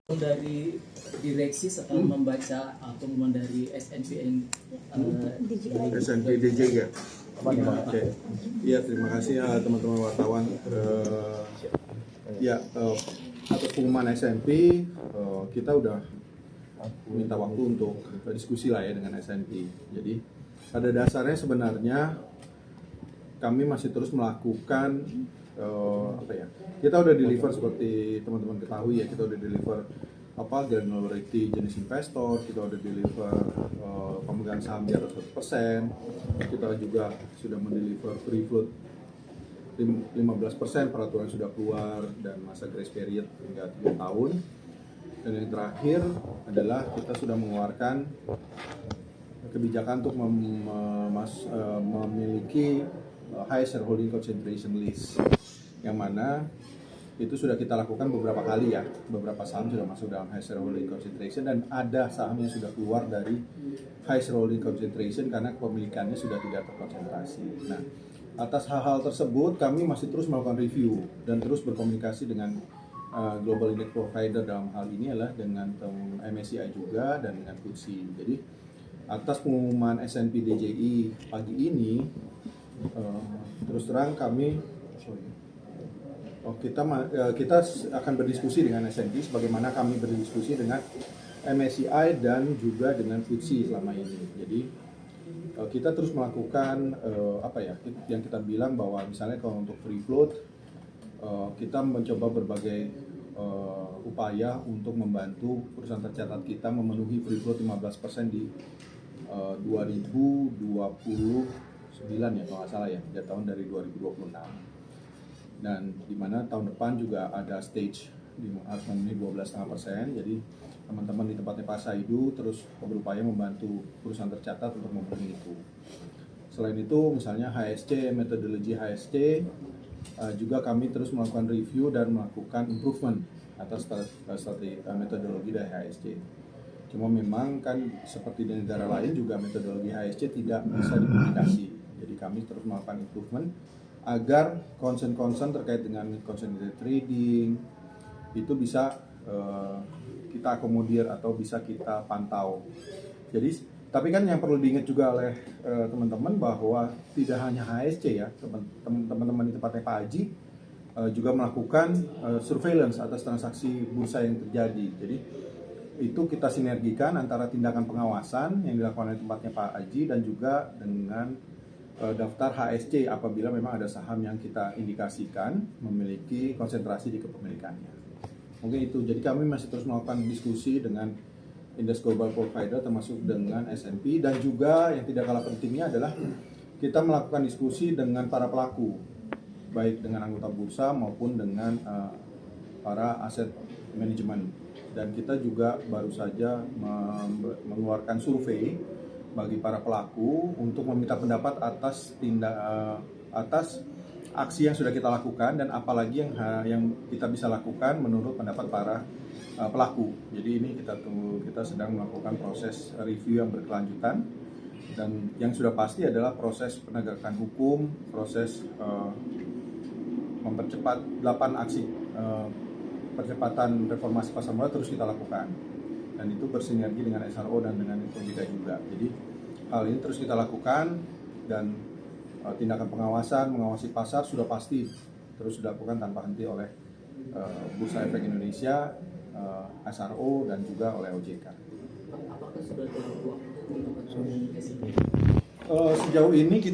Dari direksi setelah membaca pengumuman dari SNP SNPDJ ya. Oke. Iya, terima kasih teman-teman wartawan. Atas pengumuman SNP kita udah minta waktu untuk diskusi lah ya dengan SNP. Jadi pada dasarnya sebenarnya kami masih terus melakukan kita udah deliver seperti teman-teman ketahui ya, kita udah deliver granularity jenis investor, kita udah deliver pemegang saham di atas 100%, kita juga sudah mendeliver free float 15%, peraturan sudah keluar dan masa grace period hingga 3 tahun. Dan yang terakhir adalah kita sudah mengeluarkan kebijakan untuk memiliki high shareholding concentration list, yang mana itu sudah kita lakukan beberapa kali ya. Beberapa saham sudah masuk dalam high shareholding concentration dan ada saham yang sudah keluar dari high shareholding concentration karena kepemilikannya sudah tidak terkonsentrasi. Nah, atas hal-hal tersebut kami masih terus melakukan review dan terus berkomunikasi dengan global index provider, dalam hal ini adalah dengan MSCI juga dan dengan FTSE. Jadi atas pengumuman S&P DJI pagi ini, terus terang kami kita akan berdiskusi dengan S&P sebagaimana kami berdiskusi dengan MSCI dan juga dengan FTSE selama ini. Jadi kita terus melakukan yang kita bilang bahwa misalnya kalau untuk free float kita mencoba berbagai upaya untuk membantu perusahaan tercatat kita memenuhi free float 15% di 2029 ya kalau nggak salah ya, tahun dari 2026. Dan di mana tahun depan juga ada stage harus memenuhi 12,5%. Jadi teman-teman di tempatnya Pak Saidu terus berupaya membantu perusahaan tercatat untuk memenuhi itu. Selain itu misalnya HSC, metodologi HSC juga kami terus melakukan review dan melakukan improvement atas strategi metodologi dari HSC. Cuma memang kan seperti di negara lain juga metodologi HSC tidak bisa dipublikasi. Jadi kami terus melakukan improvement agar concern terkait dengan concentrated trading itu bisa kita akomodir atau bisa kita pantau. Jadi tapi kan yang perlu diingat juga oleh teman-teman bahwa tidak hanya HSC ya, teman-teman di tempatnya Pak Haji juga melakukan surveillance atas transaksi bursa yang terjadi. Jadi itu kita sinergikan antara tindakan pengawasan yang dilakukan oleh tempatnya Pak Haji dan juga dengan daftar HSC apabila memang ada saham yang kita indikasikan memiliki konsentrasi di kepemilikannya. Mungkin itu. Jadi kami masih terus melakukan diskusi dengan indeks global provider termasuk dengan S&P, dan juga yang tidak kalah pentingnya adalah kita melakukan diskusi dengan para pelaku, baik dengan anggota bursa maupun dengan para aset manajemen. Dan kita juga baru saja mengeluarkan survei bagi para pelaku untuk meminta pendapat atas aksi yang sudah kita lakukan dan apalagi yang kita bisa lakukan menurut pendapat para pelaku. Jadi ini kita sedang melakukan proses review yang berkelanjutan, dan yang sudah pasti adalah proses penegakan hukum, proses mempercepat 8 aksi percepatan reformasi pasar modal terus kita lakukan, dan itu bersinergi dengan SRO dan dengan OJK juga. Jadi hal ini terus kita lakukan, dan tindakan pengawasan, mengawasi pasar sudah pasti terus dilakukan tanpa henti oleh Bursa Efek Indonesia, SRO dan juga oleh OJK. Apakah sudah ada waktu? Sejauh ini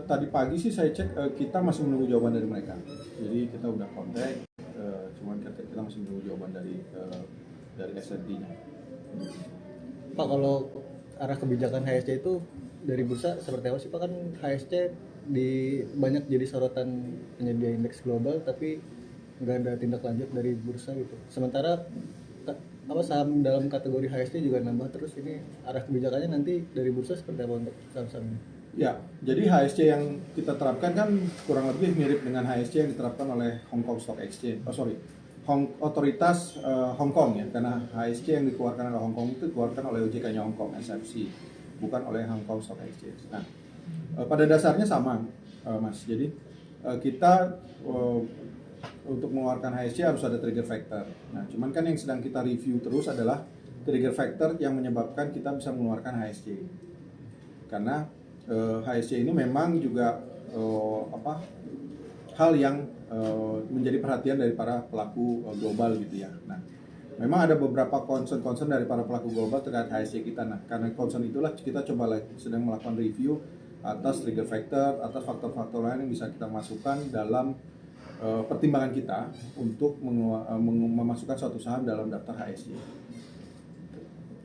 tadi pagi sih saya cek kita masih menunggu jawaban dari mereka. Jadi kita udah kontak, cuman kita masih menunggu jawaban dari SNP-nya. Pak, kalau arah kebijakan HSC itu dari bursa seperti apa sih Pak? Kan HSC banyak jadi sorotan penyedia indeks global, tapi nggak ada tindak lanjut dari bursa gitu. Sementara saham dalam kategori HSC juga nambah terus. Ini arah kebijakannya nanti dari bursa seperti apa untuk saham-saham ini? Ya, jadi HSC yang kita terapkan kan kurang lebih mirip dengan HSC yang diterapkan oleh Hong Kong Stock Exchange. Otoritas Hong Kong ya, karena HSC yang dikeluarkan oleh Hong Kong itu dikeluarkan oleh OJK-nya Hong Kong, SFC, bukan oleh Hong Kong Stock Exchange. Nah, pada dasarnya sama, Mas. Jadi kita untuk mengeluarkan HSC harus ada trigger factor. Nah, cuman kan yang sedang kita review terus adalah trigger factor yang menyebabkan kita bisa mengeluarkan HSC. Karena HSC ini memang juga hal yang menjadi perhatian dari para pelaku global gitu ya. Nah, memang ada beberapa concern dari para pelaku global terkait HSC kita. Nah, karena concern itulah kita coba sedang melakukan review atas trigger factor, atas faktor-faktor lain yang bisa kita masukkan dalam pertimbangan kita untuk memasukkan suatu saham dalam daftar HSC.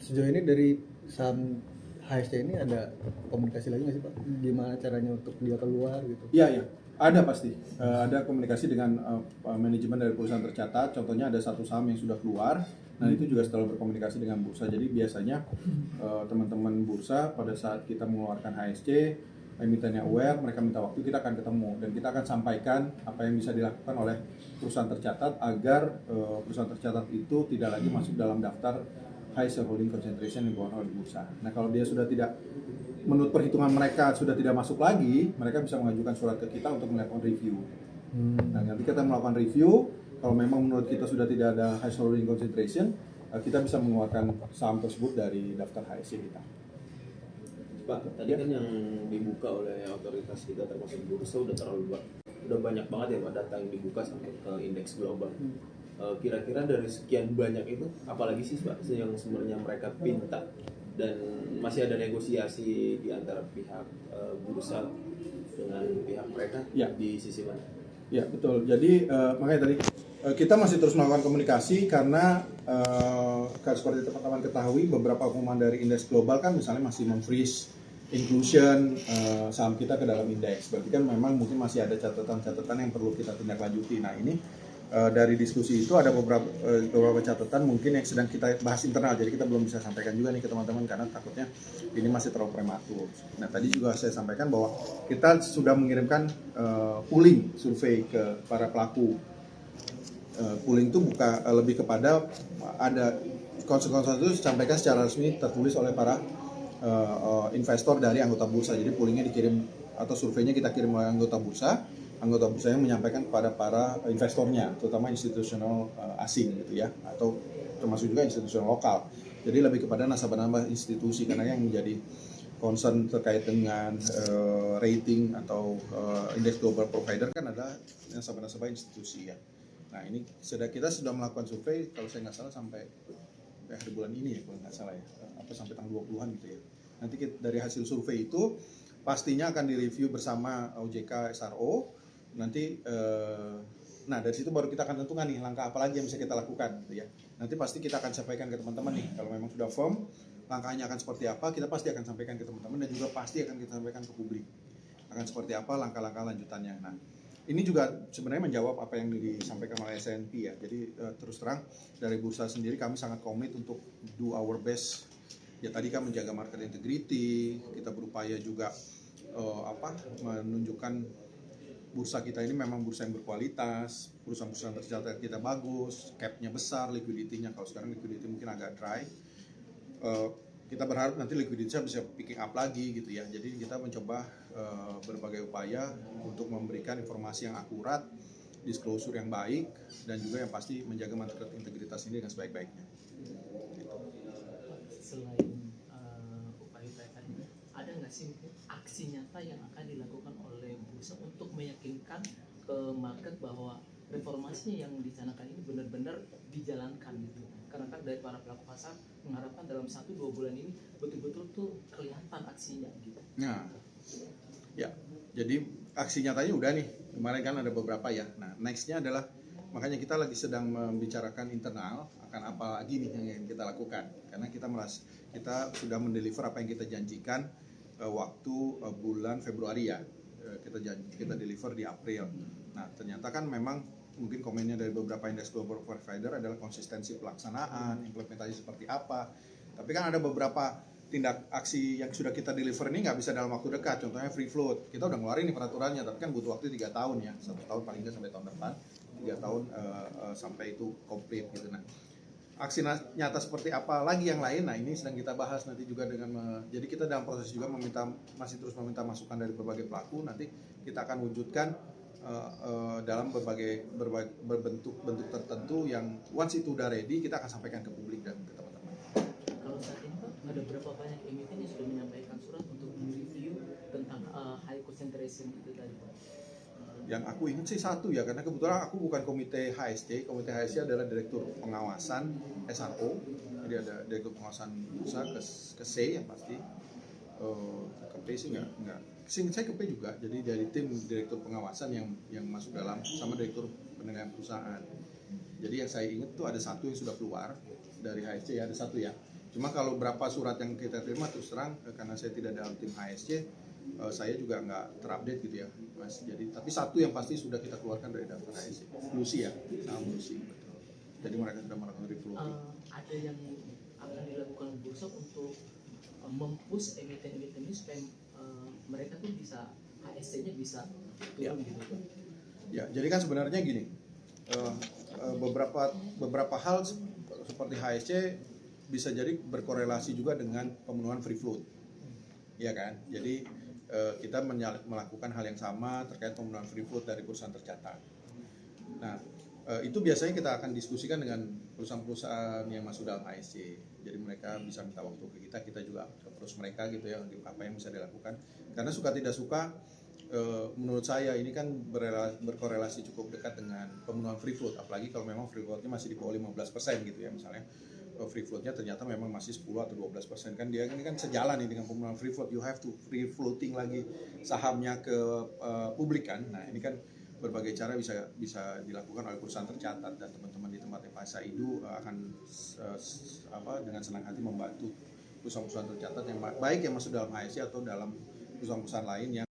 Sejauh ini dari saham HSC ini ada komunikasi lagi nggak sih Pak? Gimana caranya untuk dia keluar gitu? Iya, ada pasti. Ada komunikasi dengan manajemen dari perusahaan tercatat. Contohnya ada satu saham yang sudah keluar. Nah, itu juga setelah berkomunikasi dengan bursa. Jadi biasanya teman-teman bursa pada saat kita mengeluarkan HSC, emitennya aware, mereka minta waktu, kita akan ketemu dan kita akan sampaikan apa yang bisa dilakukan oleh perusahaan tercatat agar perusahaan tercatat itu tidak lagi masuk dalam daftar high shareholding concentration yang dikeluarkan oleh bursa. Nah, kalau dia sudah tidak, menurut perhitungan mereka sudah tidak masuk lagi, mereka bisa mengajukan surat ke kita untuk melakukan review. Nah, nanti kita melakukan review, kalau memang menurut kita sudah tidak ada high shareholding concentration, kita bisa mengeluarkan saham tersebut dari daftar HSC kita. Pak, tadi kan yang dibuka oleh otoritas kita termasuk bursa udah banyak banget ya Pak data yang dibuka sampai ke indeks global. Kira-kira dari sekian banyak itu, apalagi sih Pak yang sebenarnya mereka pinta dan masih ada negosiasi di antara pihak bursa dengan pihak mereka di sisi mana? Ya betul. Jadi makanya tadi kita masih terus melakukan komunikasi karena seperti teman-teman ketahui beberapa pengumuman dari indeks global kan misalnya masih memfreeze inclusion saham kita ke dalam indeks. Berarti kan memang mungkin masih ada catatan-catatan yang perlu kita tindak lanjuti. Nah ini dari diskusi itu ada beberapa catatan mungkin yang sedang kita bahas internal. Jadi kita belum bisa sampaikan juga nih ke teman-teman karena takutnya ini masih terlalu prematur. Nah tadi juga saya sampaikan bahwa kita sudah mengirimkan pooling survei ke para pelaku. Pooling itu lebih kepada ada konsep-konsep itu disampaikan secara resmi tertulis oleh para investor dari anggota bursa. Jadi poolingnya dikirim atau surveinya kita kirim oleh anggota bursa yang menyampaikan kepada para investornya, terutama institusional asing gitu ya, atau termasuk juga institusional lokal. Jadi lebih kepada nasabah-nasabah institusi karena yang menjadi concern terkait dengan rating atau indeks global provider kan adalah nasabah-nasabah institusi ya. Nah ini kita sudah melakukan survei kalau saya nggak salah sampai akhir bulan ini ya kalau nggak salah ya, apa sampai tanggal 20-an gitu ya. Nanti dari hasil survei itu pastinya akan direview bersama OJK SRO. Nanti nah dari situ baru kita akan tentukan nih langkah apa lagi yang bisa kita lakukan gitu ya. Nanti pasti kita akan sampaikan ke teman-teman nih kalau memang sudah firm langkahnya akan seperti apa, kita pasti akan sampaikan ke teman-teman dan juga pasti akan kita sampaikan ke publik akan seperti apa langkah-langkah lanjutannya. Nah ini juga sebenarnya menjawab apa yang disampaikan oleh SNP ya. Jadi terus terang dari bursa sendiri kami sangat komit untuk do our best. Ya tadi kan menjaga market integrity, kita berupaya juga menunjukkan bursa kita ini memang bursa yang berkualitas, perusahaan-perusahaan tercatat kita bagus, cap-nya besar, liquidity-nya kalau sekarang liquidity mungkin agak dry. Kita berharap nanti likuiditasnya bisa picking up lagi gitu ya. Jadi kita mencoba berbagai upaya untuk memberikan informasi yang akurat, disclosure yang baik, dan juga yang pasti menjaga market integritas ini dengan sebaik-baiknya. Selain upaya tadi, ada nggak sih aksi nyata yang akan dilakukan oleh bursa untuk meyakinkan ke market bahwa reformasi yang dicanangkan ini benar-benar dijalankan gitu? Karena kan dari para pelaku pasar mengharapkan dalam 1-2 bulan ini betul-betul tuh kelihatan aksinya gitu. Nah, ya, jadi aksi nyatanya udah nih, kemarin kan ada beberapa ya. Nah, nextnya adalah makanya kita lagi sedang membicarakan internal akan apa lagi nih yang kita lakukan. Karena kita sudah mendeliver apa yang kita janjikan waktu bulan Februari ya. Kita deliver di April. Nah, ternyata kan memang mungkin komennya dari beberapa indeks global provider adalah konsistensi pelaksanaan, implementasi seperti apa. Tapi kan ada beberapa tindak aksi yang sudah kita deliver ini nggak bisa dalam waktu dekat. Contohnya free float. Kita udah ngeluarin nih peraturannya, tapi kan butuh waktu 3 tahun ya. 1 tahun paling nggak sampai tahun depan. 3 tahun sampai itu komplit gitu. Nah, aksi nyata seperti apa lagi yang lain? Nah, ini sedang kita bahas nanti juga dengan jadi kita dalam proses juga masih terus meminta masukan dari berbagai pelaku. Nanti kita akan wujudkan dalam berbentuk tertentu yang once itu udah ready kita akan sampaikan ke publik dan ke teman-teman. Kalau saat ini Pak, ada berapa banyak emiten yang sudah menyampaikan surat untuk mereview tentang high concentration itu tadi Pak? Yang aku ingat sih satu ya, karena kebetulan aku bukan komite HSC. Komite HSC adalah direktur pengawasan SRO, jadi ada direktur pengawasan bursa ke C yang pasti. Ke P sih nggak. Saya ke P juga, jadi dari tim direktur pengawasan yang masuk dalam sama direktur penilaian perusahaan. Jadi yang saya ingat tuh ada satu yang sudah keluar dari HSC ya, ada satu ya. Cuma kalau berapa surat yang kita terima terus terang karena saya tidak dalam tim HSC, saya juga nggak terupdate gitu ya, Mas. Jadi tapi satu yang pasti sudah kita keluarkan dari daftar HSC, Lucy ya, sama Lucy. Betul. Jadi mereka sudah melakukan refloating. Ada yang akan dilakukan bursa untuk mempush emiten-emiten ini supaya mereka tuh bisa HSC-nya bisa turun gitu Pak. Ya, jadi kan sebenarnya gini, beberapa hal seperti HSC bisa jadi berkorelasi juga dengan pemenuhan free float, ya kan? Jadi kita melakukan hal yang sama terkait pemenuhan free float dari perusahaan tercatat. Nah, itu biasanya kita akan diskusikan dengan perusahaan-perusahaan yang masuk dalam HSC. Jadi mereka bisa minta waktu ke kita juga approach mereka gitu ya, apa yang bisa dilakukan. Karena suka tidak suka, menurut saya ini kan berkorelasi cukup dekat dengan pemenuhan free float. Apalagi kalau memang free floatnya masih di bawah 15% gitu ya misalnya. Free floatnya ternyata memang masih 10 atau 12%, kan dia ini kan sejalan nih dengan pemenuhan free float. You have to free floating lagi sahamnya ke publik kan. Nah ini kan berbagai cara bisa dilakukan oleh perusahaan tercatat, dan teman-teman di tempatnya Pak Saidu akan dengan senang hati membantu perusahaan-perusahaan tercatat yang baik yang masuk dalam HSC atau dalam perusahaan-perusahaan lain yang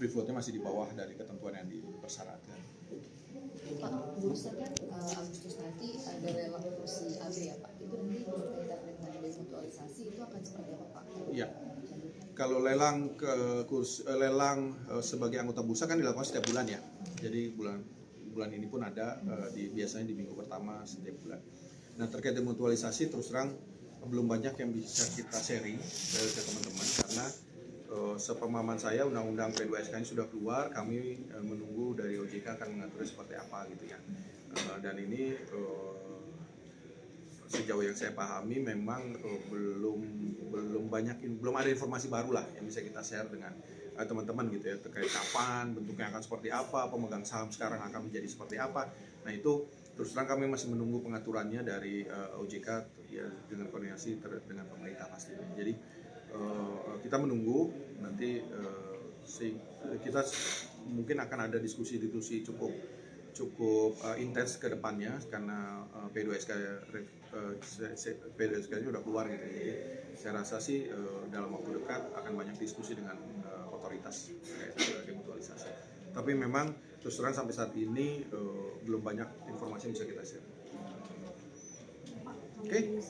free floatnya masih di bawah dari ketentuan yang dipersyaratkan. Pak, bursa kan Agustus nanti ada lelang kursi AB ya Pak. Itu nanti berkaitan dengan demutualisasi itu akan seperti apa Pak? Iya. Kalau lelang sebagai anggota bursa kan dilakukan setiap bulan ya. Jadi bulan ini pun ada biasanya di minggu pertama setiap bulan. Nah terkait demutualisasi terus terang belum banyak yang bisa kita sharing ke teman-teman karena sepemahaman saya undang-undang P2SK ini sudah keluar, kami menunggu dari OJK akan mengatur seperti apa gitu ya. Dan ini sejauh yang saya pahami memang belum ada informasi baru lah yang bisa kita share dengan teman-teman gitu ya, terkait kapan bentuknya akan seperti apa, pemegang saham sekarang akan menjadi seperti apa. Nah itu terus terang kami masih menunggu pengaturannya dari OJK ya, dengan koordinasi dengan pemerintah pastinya. Jadi kita menunggu nanti kita mungkin akan ada diskusi cukup intens ke depannya karena P2SK ini udah keluar gitu. Jadi saya rasa sih dalam waktu dekat akan banyak diskusi dengan otoritas demutualisasi. Tapi memang terus terang sampai saat ini belum banyak informasi yang bisa kita share. Oke.